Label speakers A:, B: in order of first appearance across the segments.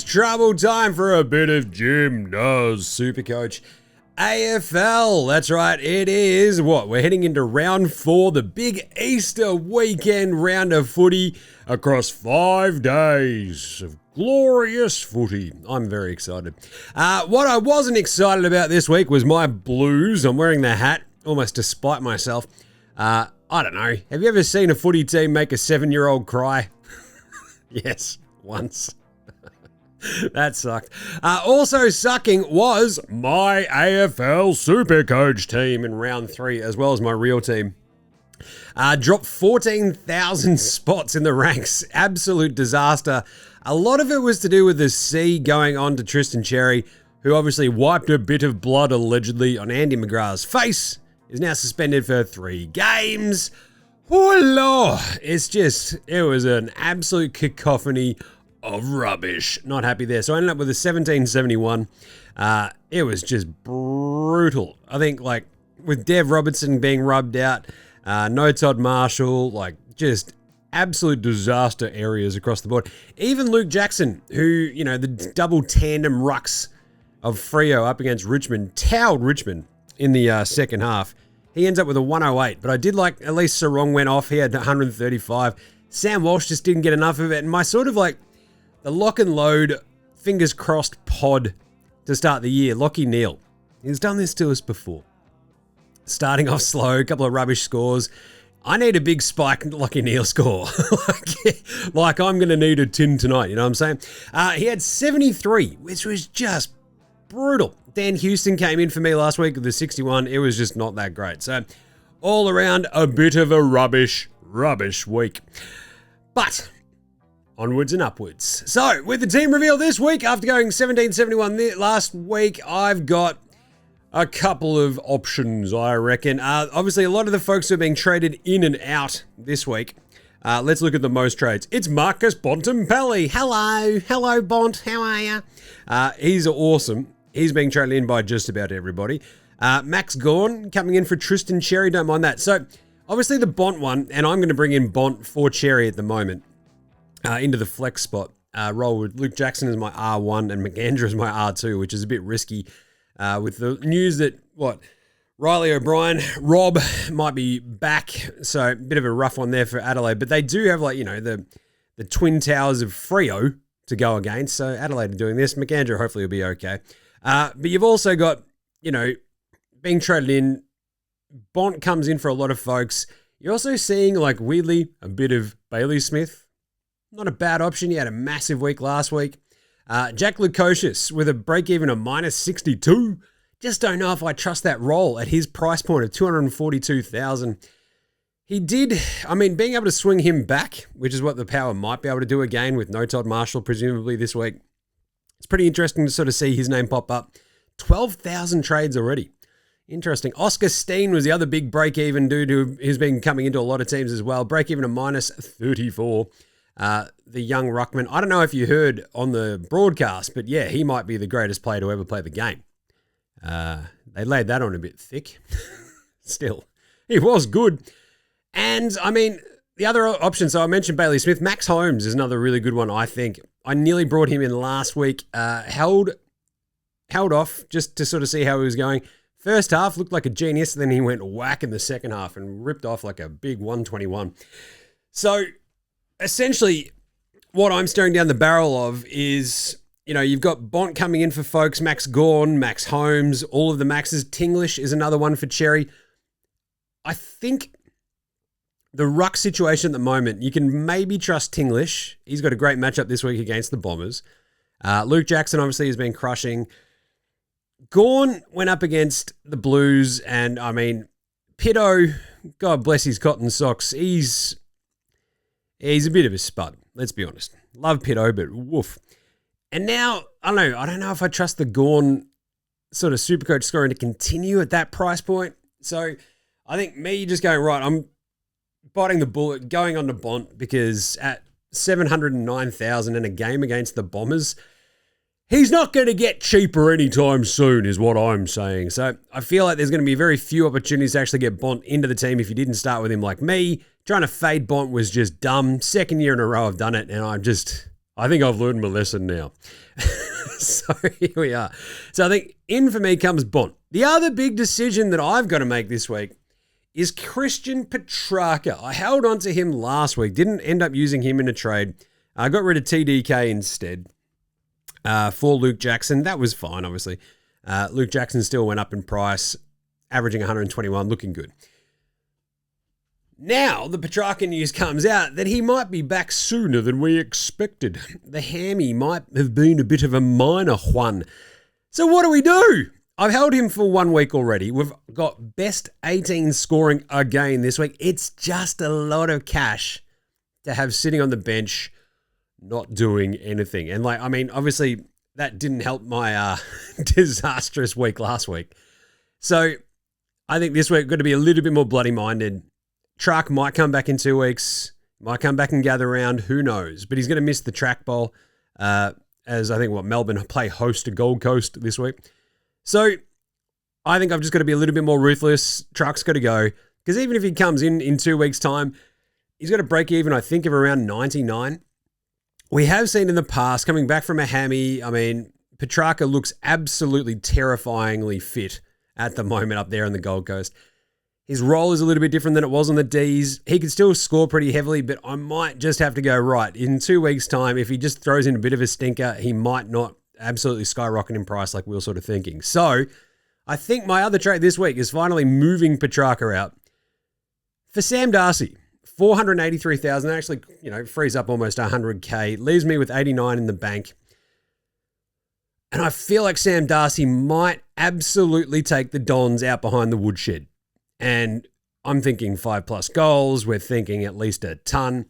A: It's trouble time for a bit of Jim Does SuperCoach AFL. That's right, it is what? We're heading into round 4, the big Easter weekend round of footy across 5 days of glorious footy. I'm very excited. What I wasn't excited about this week was my Blues. I'm wearing the hat, almost despite myself. I don't know. Have you ever seen a footy team make a 7-year-old cry? Yes, once. That sucked. Also sucking was my AFL SUPERCOACH team in round 3, as well as my real team. Dropped 14,000 spots in the ranks. Absolute disaster. A lot of it was to do with the C going on to Tristan Xerri, who obviously wiped a bit of blood allegedly on Andy McGrath's face. Is now suspended for 3 games. Oh Lord, it was an absolute cacophony of rubbish. Not happy there. So I ended up with a 1771. It was just brutal. I think like with Dev Robertson being rubbed out, no Todd Marshall, like just absolute disaster areas across the board. Even Luke Jackson, who, you know, the double tandem rucks of Freo up against Richmond, towed Richmond in the second half. He ends up with a 108, but I did like at least Sarong went off. He had 135. Sam Walsh just didn't get enough of it. And my sort of like the lock and load, fingers crossed pod to start the year, Lockie Neal. He's done this to us before. Starting off slow, a couple of rubbish scores. I need a big spike Lockie Neal score. like I'm going to need a tin tonight, you know what I'm saying? He had 73, which was just brutal. Dan Houston came in for me last week with the 61. It was just not that great. So all around a bit of a rubbish week. But onwards and upwards. So with the team reveal this week, after going 1771 last week, I've got a couple of options, I reckon. Obviously, a lot of the folks are being traded in and out this week. Let's look at the most trades. It's Marcus Bontempelli. Hello, Bont. How are you? He's awesome. He's being traded in by just about everybody. Max Gawn coming in for Tristan Xerri. Don't mind that. So, obviously the Bont one, and I'm going to bring in Bont for Xerri at the moment into the flex spot. Roll with Luke Jackson as my R1 and McAndrew as my R2, which is a bit risky with the news that, Riley O'Brien, Rob might be back. So, a bit of a rough one there for Adelaide. But they do have, like, you know, the Twin Towers of Freo to go against. So, Adelaide are doing this. McAndrew hopefully will be okay. But you've also got, you know, being traded in. Bont comes in for a lot of folks. You're also seeing, like, weirdly, a bit of Bailey Smith. Not a bad option. He had a massive week last week. Jack Lukosius with a break-even of minus 62. Just don't know if I trust that role at his price point of 242,000. He did, I mean, being able to swing him back, which is what the Power might be able to do again with no Todd Marshall, presumably this week. It's pretty interesting to sort of see his name pop up. 12,000 trades already. Interesting. Oscar Steen was the other big break-even dude who's been coming into a lot of teams as well. Break-even of minus 34. The young ruckman. I don't know if you heard on the broadcast, but yeah, he might be the greatest player to ever play the game. They laid that on a bit thick. Still, he was good. And, I mean, the other option, so I mentioned Bailey Smith. Max Holmes is another really good one, I think. I nearly brought him in last week. Held off just to sort of see how he was going. First half looked like a genius, then he went whack in the second half and ripped off like a big 121. So, essentially, what I'm staring down the barrel of is, you know, you've got Bont coming in for folks, Max Gawn, Max Holmes, all of the Maxes. Tinglish is another one for Xerri. I think the ruck situation at the moment, you can maybe trust Tinglish. He's got a great matchup this week against the Bombers. Luke Jackson obviously has been crushing. Gawn went up against the Blues, and I mean, Pitto, God bless his cotton socks, he's a bit of a spud, let's be honest. Love Pitto, but woof. And now, I don't know if I trust the Gawn sort of SuperCoach scoring to continue at that price point. So I think me just going, right, I'm biting the bullet, going on to Bont, because at 709,000 in a game against the Bombers, he's not going to get cheaper anytime soon is what I'm saying. So I feel like there's going to be very few opportunities to actually get Bont into the team if you didn't start with him like me. Trying to fade Bont was just dumb. Second year in a row I've done it, and I'm just I think I've learned my lesson now. So here we are. So I think in for me comes Bont. The other big decision that I've got to make this week is Tristan Petracca. I held on to him last week. Didn't end up using him in a trade. I got rid of TDK instead for Luke Jackson. That was fine, obviously. Luke Jackson still went up in price, averaging 121, looking good. Now, the Petracca news comes out that he might be back sooner than we expected. The hammy might have been a bit of a minor one. So what do? I've held him for 1 week already. We've got best 18 scoring again this week. It's just a lot of cash to have sitting on the bench, not doing anything. And obviously that didn't help my disastrous week last week. So I think this week got to be a little bit more bloody-minded. Truck might come back in 2 weeks, might come back and gather around, who knows? But he's going to miss the track bowl as I think Melbourne play host to Gold Coast this week. So I think I've just got to be a little bit more ruthless. Truck's got to go. Because even if he comes in 2 weeks' time, he's got a break even, I think, of around 99. We have seen in the past, coming back from a hammy, Petracca looks absolutely terrifyingly fit at the moment up there on the Gold Coast. His role is a little bit different than it was on the Ds. He can still score pretty heavily, but I might just have to go, right, in 2 weeks' time, if he just throws in a bit of a stinker, he might not absolutely skyrocket in price like we were sort of thinking. So I think my other trade this week is finally moving Petracca out for Sam Darcy. 483,000, actually, frees up almost 100K, leaves me with 89 in the bank. And I feel like Sam Darcy might absolutely take the Dons out behind the woodshed. And I'm thinking 5+ goals. We're thinking at least a ton.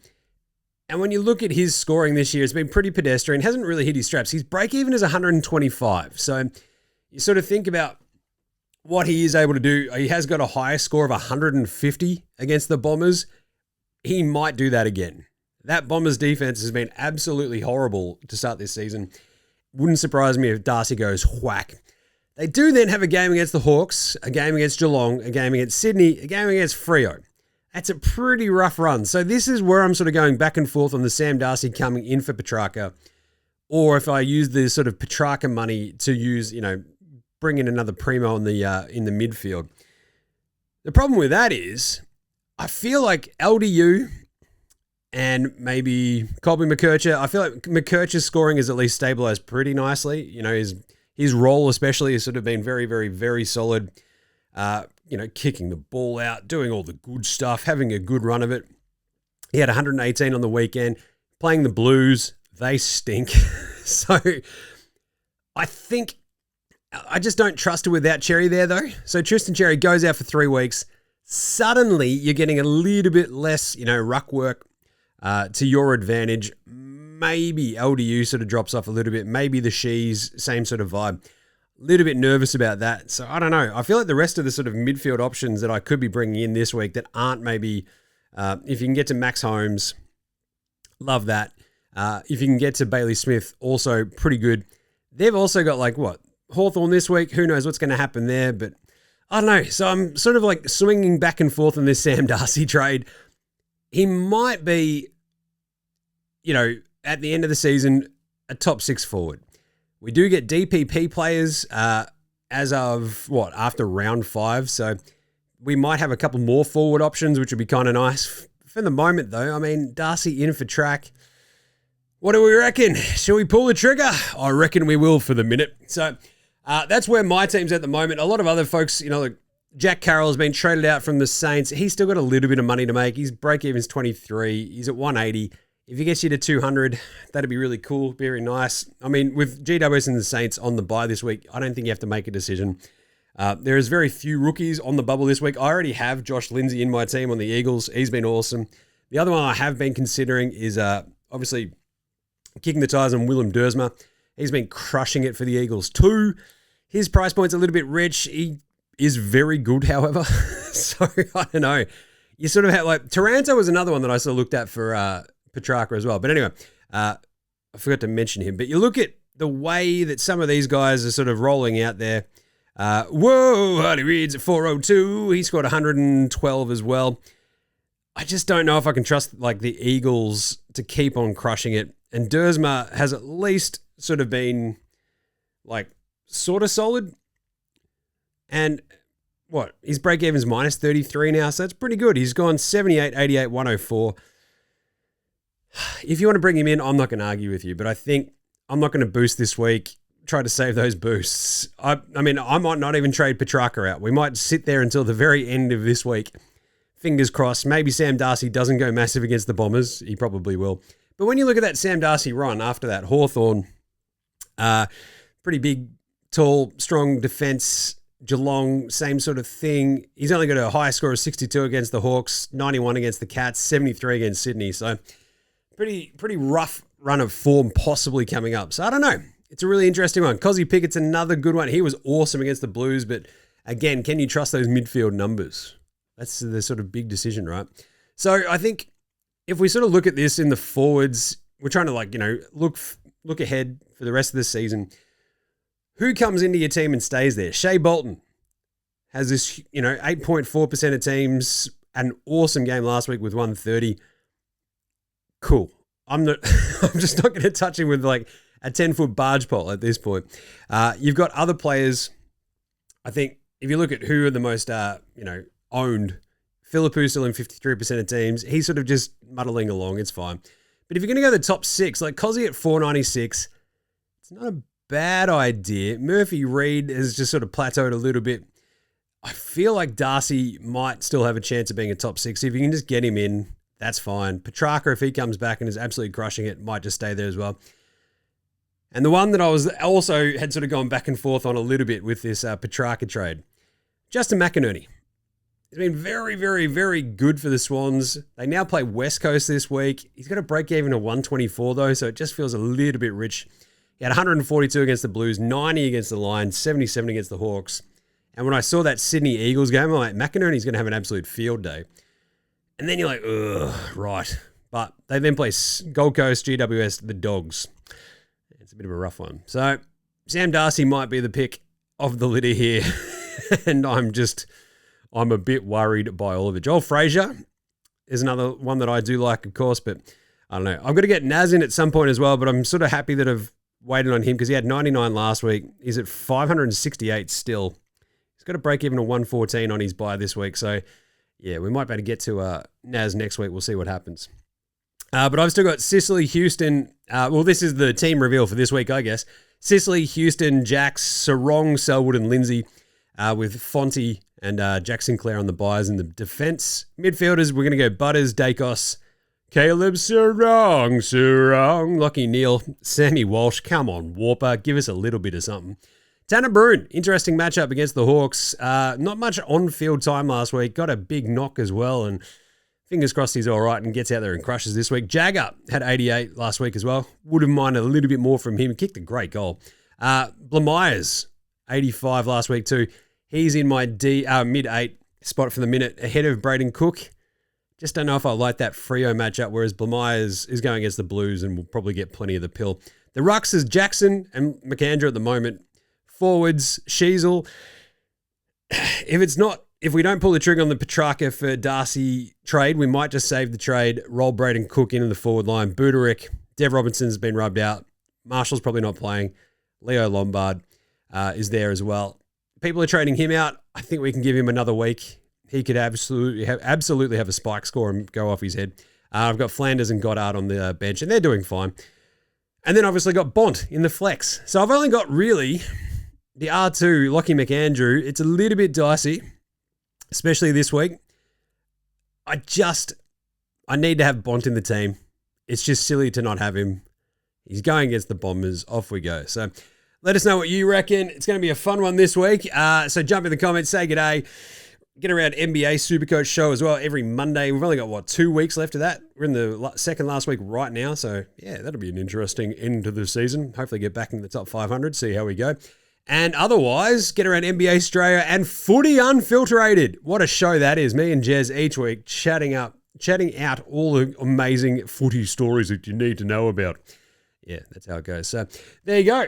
A: And when you look at his scoring this year, it's been pretty pedestrian. Hasn't really hit his straps. His break even is 125. So you sort of think about what he is able to do. He has got a higher score of 150 against the Bombers. He might do that again. That Bombers defense has been absolutely horrible to start this season. Wouldn't surprise me if Darcy goes whack. They do then have a game against the Hawks, a game against Geelong, a game against Sydney, a game against Freo. That's a pretty rough run. So this is where I'm sort of going back and forth on the Sam Darcy coming in for Petracca, or if I use the sort of Petracca money to use, bring in another primo in the midfield. The problem with that is I feel like LDU and maybe Colby McKercher, I feel like McKercher's scoring is at least stabilised pretty nicely. His role especially has sort of been very, very, very solid. Kicking the ball out, doing all the good stuff, having a good run of it. He had 118 on the weekend, playing the Blues. They stink. So I think I just don't trust her without Xerri there, though. So Tristan Xerri goes out for 3 weeks. Suddenly, you're getting a little bit less, ruck work to your advantage. Maybe LDU sort of drops off a little bit. Maybe the Shees, same sort of vibe. A little bit nervous about that. So I don't know. I feel like the rest of the sort of midfield options that I could be bringing in this week that aren't maybe, if you can get to Max Holmes, love that. If you can get to Bailey Smith, also pretty good. They've also got Hawthorn this week. Who knows what's going to happen there, but I don't know. So I'm sort of swinging back and forth on this Sam Darcy trade. He might be, at the end of the season, a top 6 forward. We do get DPP players as of, after round 5. So we might have a couple more forward options, which would be kind of nice. For the moment, though, Darcy in for track. What do we reckon? Shall we pull the trigger? I reckon we will for the minute. So that's where my team's at the moment. A lot of other folks, Jack Carroll has been traded out from the Saints. He's still got a little bit of money to make. His break-even's 23. He's at 180. If he gets you to 200, that'd be really cool, very nice. With GWS and the Saints on the bye this week, I don't think you have to make a decision. There is very few rookies on the bubble this week. I already have Josh Lindsay in my team on the Eagles. He's been awesome. The other one I have been considering is obviously kicking the tires on Willem Dersma. He's been crushing it for the Eagles too. His price point's a little bit rich. He is very good, however. So, I don't know. You sort of have, Taranto was another one that I sort of looked at for Petracca as well. But anyway, I forgot to mention him. But you look at the way that some of these guys are sort of rolling out there. Harley Reid's at 402. He scored 112 as well. I just don't know if I can trust like the Eagles to keep on crushing it. And Dersma has at least sort of been like sort of solid. And what? His break-even's minus 33 now, so that's pretty good. He's gone 78, 88, 104. If you want to bring him in, I'm not going to argue with you, but I think I'm not going to boost this week. Try to save those boosts. I mean, I might not even trade Petracca out. We might sit there until the very end of this week. Fingers crossed. Maybe Sam Darcy doesn't go massive against the Bombers. He probably will. But when you look at that Sam Darcy run after that, Hawthorn, pretty big, tall, strong defense. Geelong, same sort of thing. He's only got a high score of 62 against the Hawks, 91 against the Cats, 73 against Sydney. So pretty rough run of form possibly coming up. So I don't know. It's a really interesting one. Cozzy Pickett's another good one. He was awesome against the Blues, but again, can you trust those midfield numbers? That's the sort of big decision, right? So I think if we sort of look at this in the forwards, we're trying to like, look ahead for the rest of the season. Who comes into your team and stays there? Shea Bolton has this, 8.4% of teams, an awesome game last week with 130. Cool. I'm just not going to touch him with like a 10-foot barge pole at this point. You've got other players. I think if you look at who are the most, owned, Philippou's still in 53% of teams. He's sort of just muddling along. It's fine. But if you're going to go the top six, like Cozzy at 496, it's not a bad idea. Murphy Reid has just sort of plateaued a little bit. I feel like Darcy might still have a chance of being a top six. If you can just get him in, that's fine. Petracca, if he comes back and is absolutely crushing it, might just stay there as well. And the one that I was also had sort of gone back and forth on a little bit with this Petracca trade, Justin McInerney. He's been very, very, very good for the Swans. They now play West Coast this week. He's got a break even of 124 though, so it just feels a little bit rich. He had 142 against the Blues, 90 against the Lions, 77 against the Hawks. And when I saw that Sydney Eagles game, I'm like, McInerney's going to have an absolute field day. And then you're like, ugh, right. But they then play Gold Coast, GWS, the Dogs. It's a bit of a rough one. So Sam Darcy might be the pick of the litter here. And I'm a bit worried by all of it. Joel Frazier is another one that I do like, of course, but I don't know. I've got to get Naz in at some point as well, but I'm sort of happy that I've waited on him because he had 99 last week. He's at 568 still. He's got a break even of 114 on his bye this week. So, yeah, we might be able to get to Naz next week. We'll see what happens. But I've still got Sicily, Houston. This is the team reveal for this week, I guess. Sicily, Houston, Jacks, Sarong, Selwood, and Lindsay with Fonte and Jack Sinclair on the buys in the defense. Midfielders, we're going to go Butters, Dacos, Caleb Sarong, Lockie Neal, Sammy Walsh. Come on, Warper. Give us a little bit of something. Tanner Bruhn, interesting matchup against the Hawks. Not much on-field time last week. Got a big knock as well, and fingers crossed he's all right and gets out there and crushes this week. Jagger had 88 last week as well. Would have minded a little bit more from him. He kicked a great goal. Blamires, 85 last week too. He's in my mid-8 spot for the minute, ahead of Braden Cook. Just don't know if I like that Freo matchup, whereas Blamires is going against the Blues and will probably get plenty of the pill. The rucks is Jackson and McAndrew at the moment. Forwards, Sheasel. If we don't pull the trigger on the Petracca for Darcy trade, we might just save the trade, roll Braden Cook into the forward line. Buderick, Dev Robertson's been rubbed out. Marshall's probably not playing. Leo Lombard is there as well. People are trading him out. I think we can give him another week. He could absolutely have a spike score and go off his head. I've got Flanders and Goddard on the bench, and they're doing fine. And then obviously got Bont in the flex. So I've only got really the R2, Lockie McAndrew. It's a little bit dicey, especially this week. I need to have Bont in the team. It's just silly to not have him. He's going against the Bombers. Off we go. So let us know what you reckon. It's going to be a fun one this week. So jump in the comments, say good day. Get around NBA SuperCoach show as well every Monday. We've only got, 2 weeks left of that? We're in the second last week right now. So, yeah, that'll be an interesting end to the season. Hopefully get back in the top 500, see how we go. And otherwise, get around NBA Australia and Footy Unfiltrated. What a show that is. Me and Jez each week chatting out all the amazing footy stories that you need to know about. Yeah, that's how it goes. So, there you go.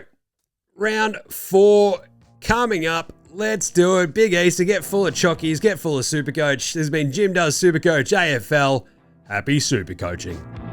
A: Round 4 coming up. Let's do it. Big Easter, get full of chockies, get full of SuperCoach. This has been Jim Does SuperCoach AFL. Happy SuperCoaching.